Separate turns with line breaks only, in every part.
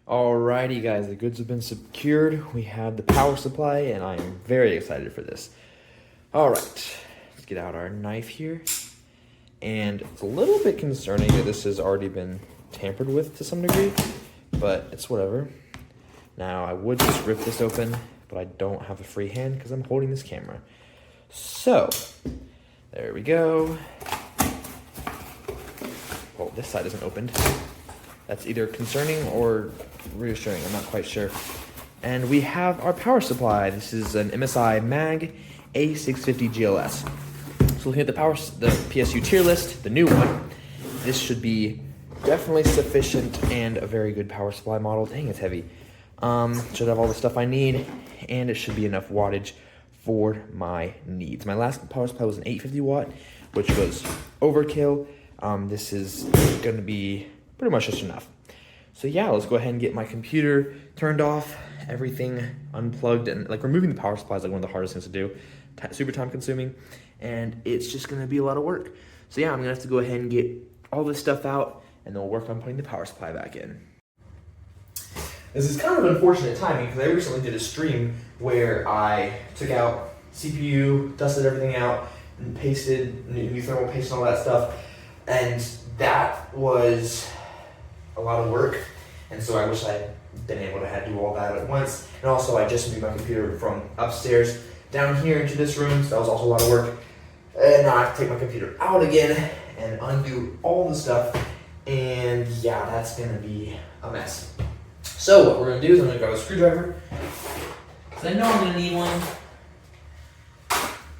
Alrighty guys, the goods have been secured. We have the power supply and I am very excited for this. Alright, let's get out our knife here. And it's a little bit concerning that this has already been tampered with to some degree, but it's whatever. Now I would just rip this open, but I don't have a free hand because I'm holding this camera. So, there we go. Well, this side isn't opened. That's either concerning or reassuring, I'm not quite sure. And we have our power supply. This is an MSI Mag A650 GLS. So looking at the PSU tier list, the new one, this should be definitely sufficient and a very good power supply model. Dang, it's heavy. Should have all the stuff I need, and it should be enough wattage for my needs. My last power supply was an 850 watt, which was overkill. This is going to be pretty much just enough. So yeah, let's go ahead and get my computer turned off, everything unplugged, and like removing the power supply is like one of the hardest things to do, super time consuming, and it's just gonna be a lot of work. So yeah, I'm gonna have to go ahead and get all this stuff out, and then we'll work on putting the power supply back in. This is kind of unfortunate timing because I recently did a stream where I took out CPU, dusted everything out, and pasted new thermal paste and all that stuff, and that was a lot of work, and so I wish I had been able to do all that at once. And also I just moved my computer from upstairs down here into this room, so that was also a lot of work. And now I have to take my computer out again and undo all the stuff, and yeah, that's gonna be a mess. So what we're gonna do is I'm gonna grab a screwdriver, because I know I'm gonna need one,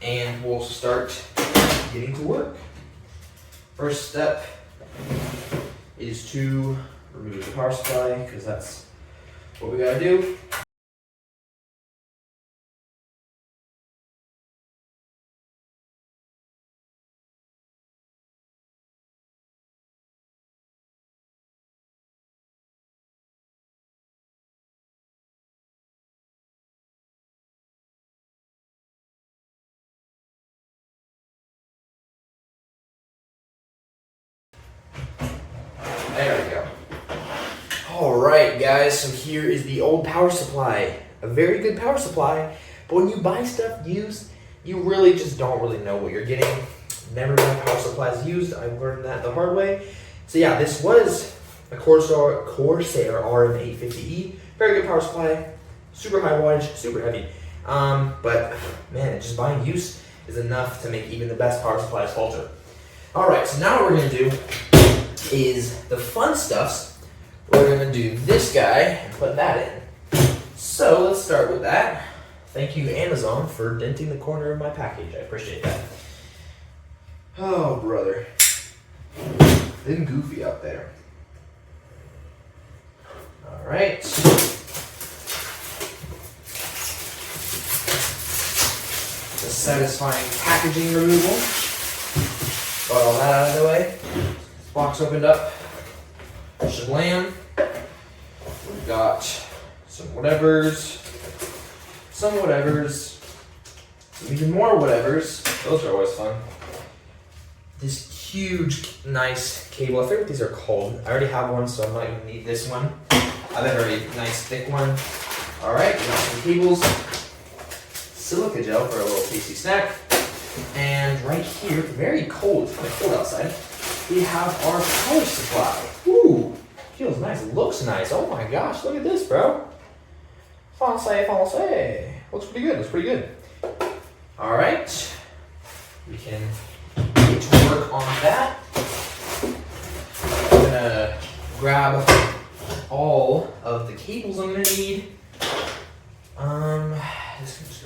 and we'll start getting to work. First step is to remove the power supply, because that's what we gotta do. There we go. Alright guys, so here is the old power supply. A very good power supply, but when you buy stuff used, you really just don't really know what you're getting. Never buy power supplies used, I learned that the hard way. So yeah, this was a Corsair RM850E. Very good power supply, super high wattage, super heavy. But man, just buying used is enough to make even the best power supplies falter. Alright, so now what we're gonna do is the fun stuffs. We're gonna do this guy and put that in. So let's start with that. Thank you, Amazon, for denting the corner of my package. I appreciate that. Oh, brother. Been goofy out there. All right. The satisfying packaging removal. Got all that out of the way. Box opened up. Shablam. We've got some whatevers, some even more whatevers. Those are always fun. This huge, nice cable. I forget what these are called. I already have one, so I'm not going to need this one. I have a very nice, thick one. All right, we got some cables, silica gel for a little tasty snack, and right here, very cold. It's kind of cold outside. We have our power supply. Ooh, feels nice, looks nice. Oh my gosh, look at this, bro. Fancy. Looks pretty good, All right, we can get to work on that. I'm gonna grab all of the cables I'm gonna need. This is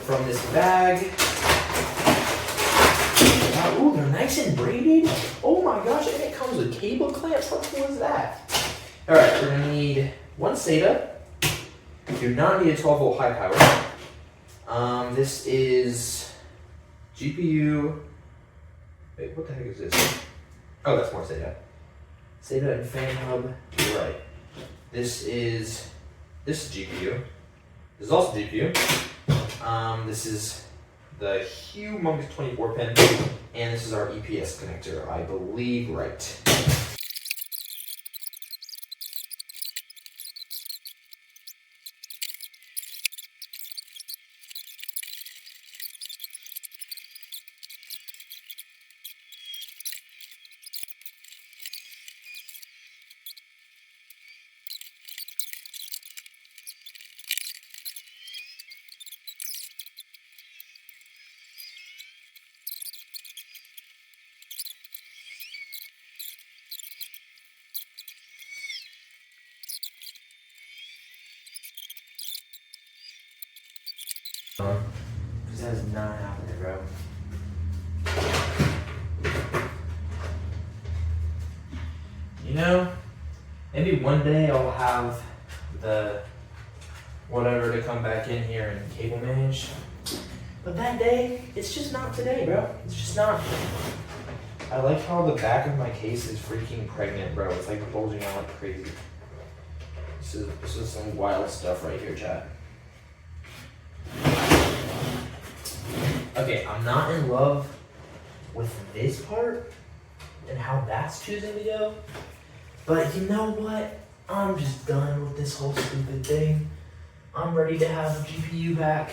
from this bag. Ooh, they're nice and braided. Oh my gosh, and it comes with cable clamps. How cool is that? All right, we're gonna need one SATA. We do not need a 12 volt high power. This is GPU. Wait, what the heck is this? Oh, that's more SATA. SATA and fan hub. You're right. This is GPU. This is also GPU. This is the humongous 24 pin, and this is our EPS connector, I believe, right. because that is not happening, bro. You know, maybe one day I'll have the whatever to come back in here and cable manage. But that day, it's just not today, bro. It's just not. I like how the back of my case is freaking pregnant, bro. It's like bulging out like crazy. This is some wild stuff right here, chat. Okay, I'm not in love with this part and how that's choosing to go. But you know what? I'm just done with this whole stupid thing. I'm ready to have the GPU back.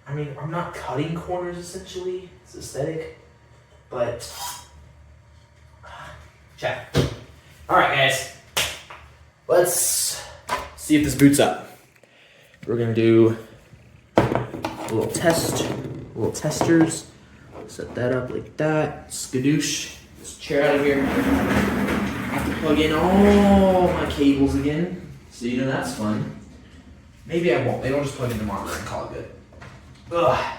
I mean, I'm not cutting corners essentially. It's aesthetic. But, chat. Alright, guys. Let's see if this boots up. We're gonna do a little testers. Set that up like that. Skadoosh. This chair out of here. I have to plug in all my cables again. So you know that's fun. Maybe I won't. Maybe I'll just plug in the monitor and call it good. Ugh.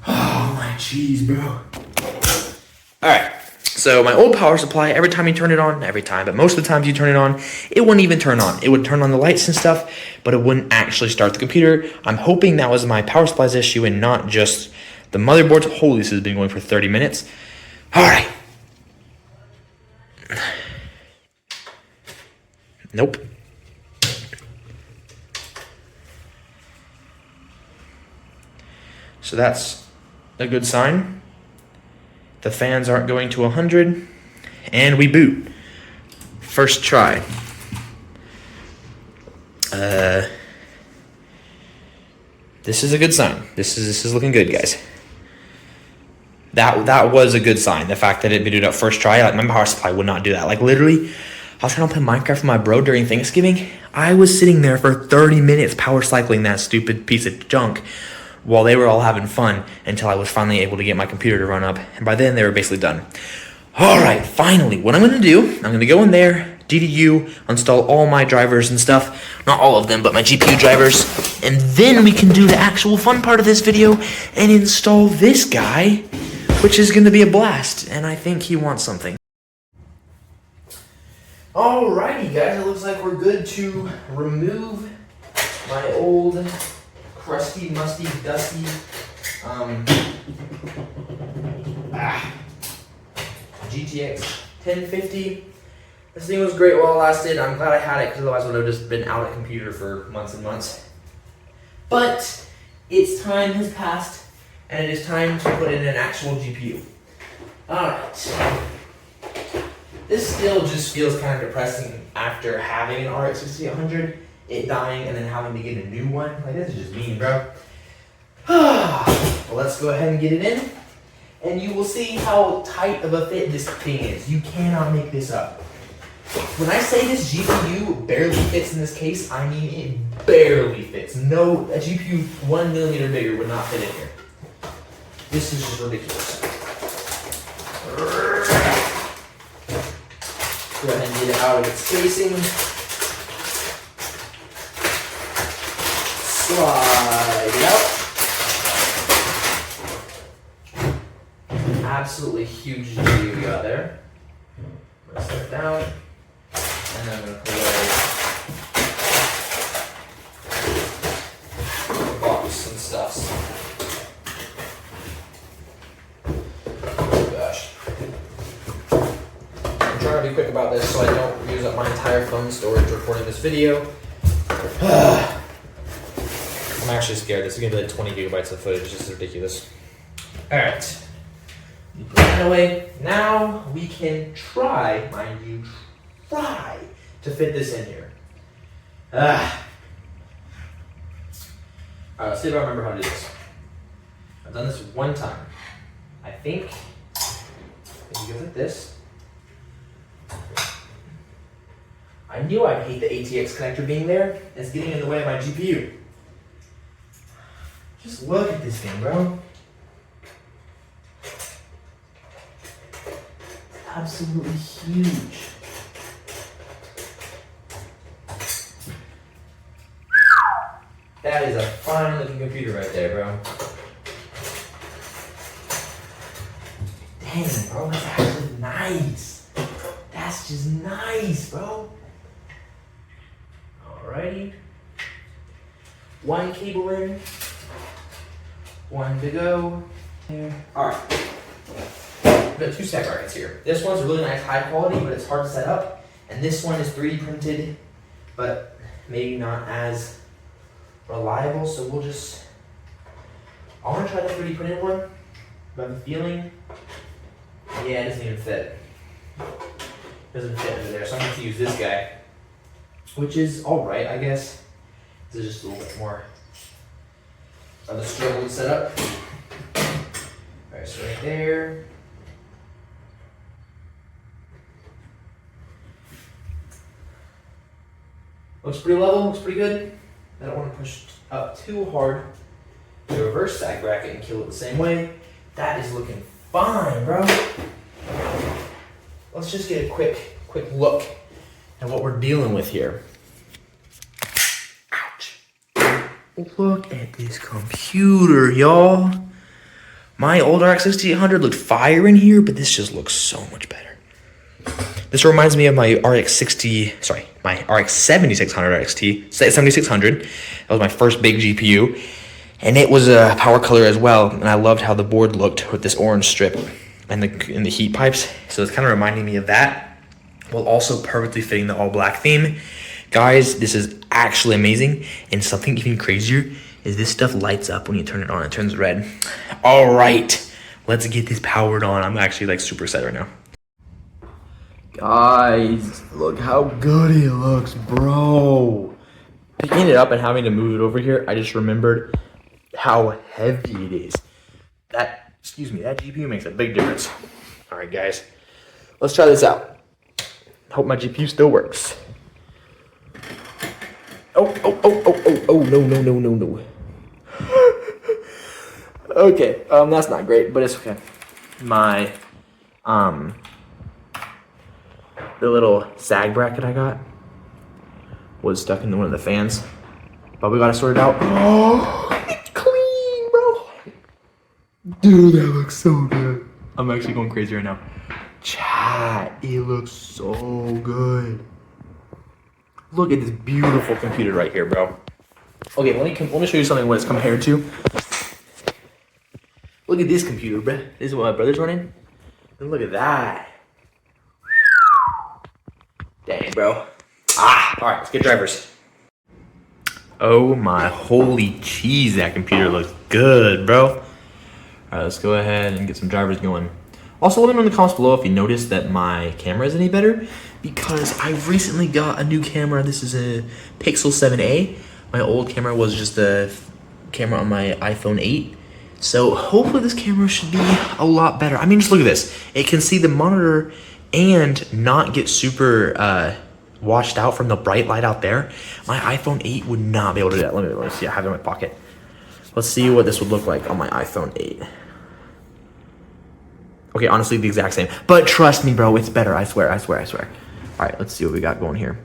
Oh my cheese, bro. Alright. So my old power supply, every time you turn it on, but most of the times you turn it on, it wouldn't even turn on. It would turn on the lights and stuff, but it wouldn't actually start the computer. I'm hoping that was my power supply's issue and not just the motherboard's. Holy, this has been going for 30 minutes. All right. Nope. So that's a good sign. The fans aren't going to 100, and we boot. First try. This is a good sign. This is looking good, guys. That was a good sign. The fact that it booted up first try, like my power supply would not do that. Like literally, I was trying to play Minecraft with my bro during Thanksgiving. I was sitting there for 30 minutes power cycling that stupid piece of junk while they were all having fun until I was finally able to get my computer to run up. And by then, they were basically done. All right, finally, what I'm going to do, I'm going to go in there, DDU, install all my drivers and stuff. Not all of them, but my GPU drivers. And then we can do the actual fun part of this video and install this guy, which is going to be a blast. And I think he wants something. Alrighty, guys, it looks like we're good to remove my old crusty, musty, dusty, GTX 1050. This thing was great while it lasted. I'm glad I had it because otherwise I would have just been out of computer for months and months. But its time has passed and it is time to put in an actual GPU. Alright. This still just feels kind of depressing after having an RX 6800. It dying and then having to get a new one. Like, this is just mean, bro. Well, let's go ahead and get it in. And you will see how tight of a fit this thing is. You cannot make this up. When I say this GPU barely fits in this case, I mean it barely fits. No, a GPU 1 millimeter bigger would not fit in here. This is just ridiculous. Go ahead and get it out of its casing. Slide it out. Absolutely huge GPU we got there. I'm gonna set it down, and then I'm gonna put away box and stuff. Oh gosh. I'm trying to be quick about this so I don't use up my entire phone storage recording this video. I'm actually scared. This is gonna be like 20 gigabytes of footage. This is ridiculous. Alright. Put that away. Now we can try, mind you, try to fit this in here. Alright, let's see if I remember how to do this. I've done this one time. I think it goes like this. I knew I'd hate the ATX connector being there. It's getting in the way of my GPU. Just look at this thing, bro. Absolutely huge. That That is a fine looking computer right there, bro. Dang, bro, that's actually nice. That's just nice, bro. Alrighty. One cable in. One to go. There. Alright. We've got two stack brackets here. This one's really nice, high quality, but it's hard to set up. And this one is 3D printed, but maybe not as reliable. So we'll just, I want to try the 3D printed one, but I have a feeling, yeah, it doesn't even fit. It doesn't fit under there, so I'm going to use this guy, which is alright, I guess. This is just a little bit more of a struggle to set up. Alright, so right there. Looks pretty level, looks pretty good. I don't want to push up too hard. The reverse sag bracket and kill it the same way. That is looking fine, bro. Let's just get a quick look at what we're dealing with here. Ouch. Look at this computer, y'all. My old RX 6800 looked fire in here, but this just looks so much better. This reminds me of my my RX 7600 XT, 7600. That was my first big GPU. And it was a power color as well. And I loved how the board looked with this orange strip and the heat pipes. So it's kind of reminding me of that, while also perfectly fitting the all black theme. Guys, this is actually amazing. And something even crazier is this stuff lights up when you turn it on. It turns red. All right, let's get this powered on. I'm actually like super excited right now. Guys, look how good it looks, bro. Picking it up and having to move it over here, I just remembered how heavy it is. That GPU makes a big difference. All right, guys, let's try this out. Hope my GPU still works. Oh, no. Okay, that's not great, but it's okay. My, the little sag bracket I got was stuck in one of the fans, but we got it sorted out. Oh, it's clean, bro. Dude, that looks so good. I'm actually going crazy right now. Chat, it looks so good. Look at this beautiful computer right here, bro. Okay, let me show you something what it's compared to. Look at this computer, bro. This is what my brother's running. And look at that. Dang, bro. All right, let's get drivers. Oh my holy cheese, that computer looks good, bro. All right, let's go ahead and get some drivers going. Also, let me know in the comments below if you noticed that my camera is any better, because I recently got a new camera. This is a Pixel 7a. My old camera was just a camera on my iPhone 8. So hopefully this camera should be a lot better. I mean, just look at this. It can see the monitor and not get super washed out from the bright light out there. My iPhone 8 would not be able to do that. Let me see, I have it in my pocket. Let's see what this would look like on my iPhone 8. Okay, honestly, the exact same. But trust me, bro, it's better. I swear. All right, let's see what we got going here.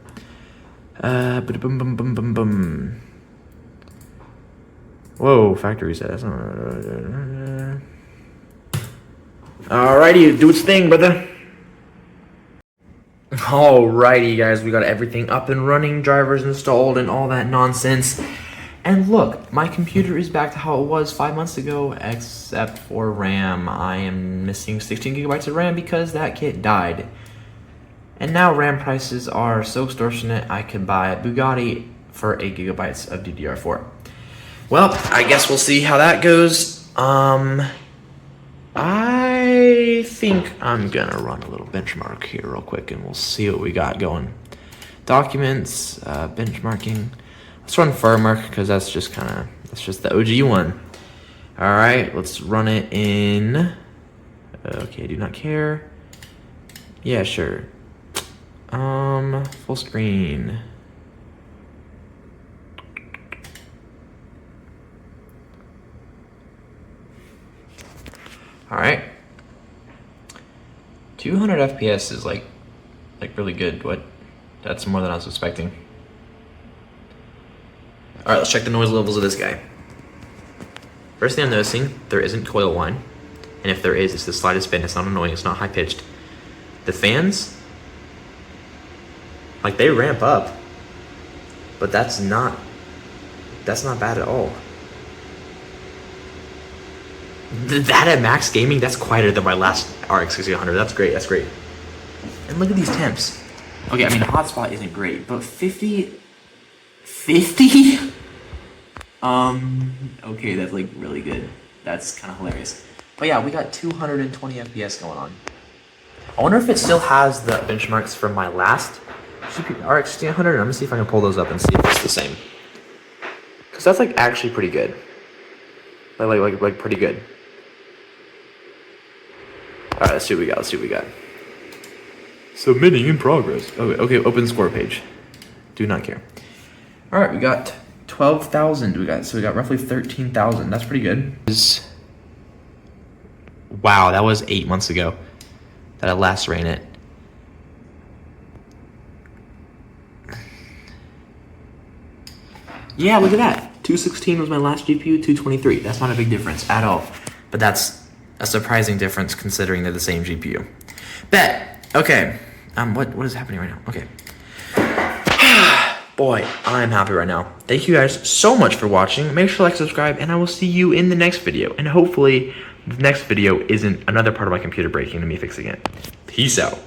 Whoa, factory reset. That's not... Alrighty, do its thing, brother. Alrighty, guys, we got everything up and running, drivers installed, and all that nonsense. And look, my computer is back to how it was 5 months ago, except for RAM. I am missing 16 gigabytes of RAM because that kit died. And now RAM prices are so extortionate, I could buy a Bugatti for 8 gigabytes of DDR4. Well, I guess we'll see how that goes. I think I'm gonna run a little benchmark here real quick and we'll see what we got going. Documents, benchmarking. Let's run firmware because that's just the OG one. All right, let's run it in. Okay, do not care. Yeah, sure. Full screen. All right. 200 FPS is like really good. What? That's more than I was expecting. All right, let's check the noise levels of this guy. First thing I'm noticing, there isn't coil whine. And if there is, it's the slightest bit. It's not annoying, it's not high pitched. The fans, like they ramp up, but that's not bad at all. That at max gaming, that's quieter than my last RX 6800. That's great, that's great. And look at these temps. Okay, I mean, the hotspot isn't great, but 50? Okay, that's like really good. That's kind of hilarious. But yeah, we got 220 FPS going on. I wonder if it still has the benchmarks from my last RX 6800. I'm gonna see if I can pull those up and see if it's the same. Cause that's like actually pretty good. Like pretty good. All right, let's see what we got. Let's see what we got. Submitting in progress. Okay, open score page. Do not care. All right, we got 12,000. We got roughly 13,000. That's pretty good. Wow, that was 8 months ago that I last ran it. Yeah, look at that. 216 was my last GPU, 223. That's not a big difference at all. But that's a surprising difference considering they're the same GPU. Bet. Okay. What is happening right now? Okay. Boy, I'm happy right now. Thank you guys so much for watching. Make sure to like, subscribe, and I will see you in the next video. And hopefully, the next video isn't another part of my computer breaking and me fixing it. Peace out.